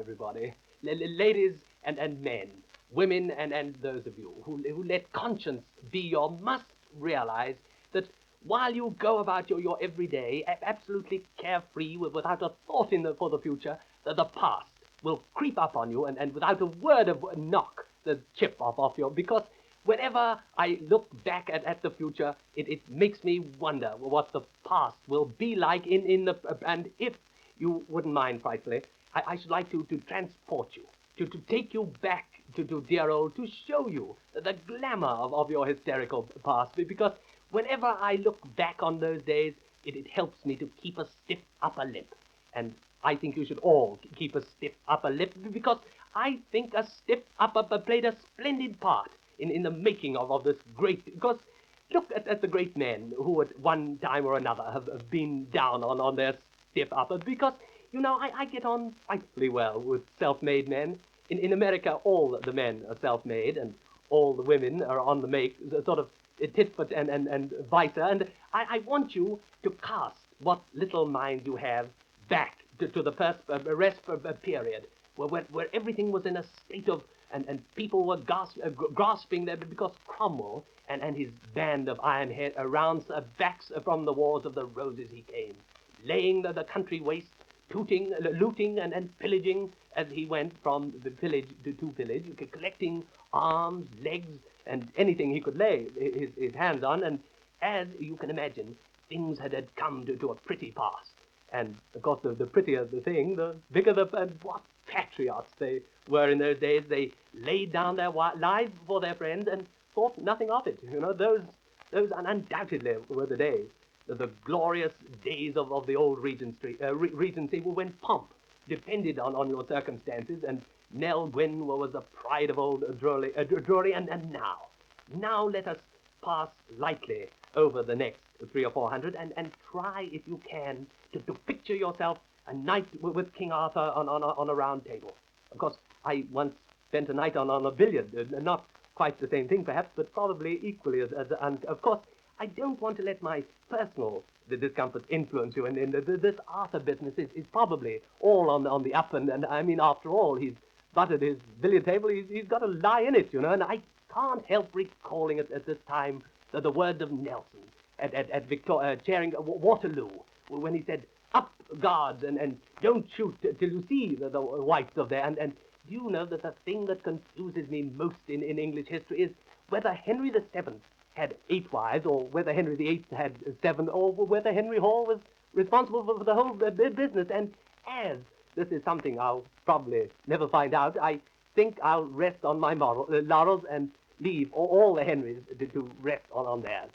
everybody, ladies and men, women and those of you who let conscience be your, must realize that while you go about your everyday, absolutely carefree, without a thought for the future, the past will creep up on you and without a word of knock the chip off you, because whenever I look back at the future, it makes me wonder what the past will be like and if you wouldn't mind, frightfully, I should like to transport you, to take you back to dear old, to show you the glamour of your hysterical past, because whenever I look back on those days, it helps me to keep a stiff upper lip. And I think you should all keep a stiff upper lip, because I think a stiff upper played a splendid part in the making of this great, because look at the great men who at one time or another have been down on their stiff uppers, because, you know, I get on frightfully well with self-made men. In America, all the men are self-made, and all the women are on the make, sort of tit for tat and vice versa. And I want you to cast what little mind you have back to the first rest period, where everything was in a state of, and people were grasping there, because Cromwell and his band of ironhead around backs from the wars of the roses he came, laying the country waste, looting and pillaging as he went from the village to village, collecting arms, legs, and anything he could lay his hands on. And as you can imagine, things had come to a pretty pass. And of course, the prettier the thing, the bigger and what patriots they were in those days. They laid down their lives for their friends and thought nothing of it. You know, those undoubtedly were the days, the glorious days of the old Regency, when pomp depended on your circumstances, and Nell Gwyn was the pride of old Drury. And now let us pass lightly over the next 300 or 400 and try, if you can, to picture yourself a night with King Arthur on a round table. Of course, I once spent a night on a billiard, not quite the same thing perhaps, but probably equally and of course, I don't want to let my personal discomfort influence you, and this Arthur business is probably all on the up, and I mean, after all, he's buttered his billiard table, he's got a lie in it, you know, and I can't help recalling at this time the words of Nelson at chairing Waterloo, when he said, "Up, guards, and don't shoot till you see the whites of there." And do you know that the thing that confuses me most in English history is whether Henry VII had 8 wives, or whether Henry VIII had 7, or whether Henry Hall was responsible for the whole business. And as this is something I'll probably never find out, I think I'll rest on my laurels and leave all the Henrys to rest on theirs.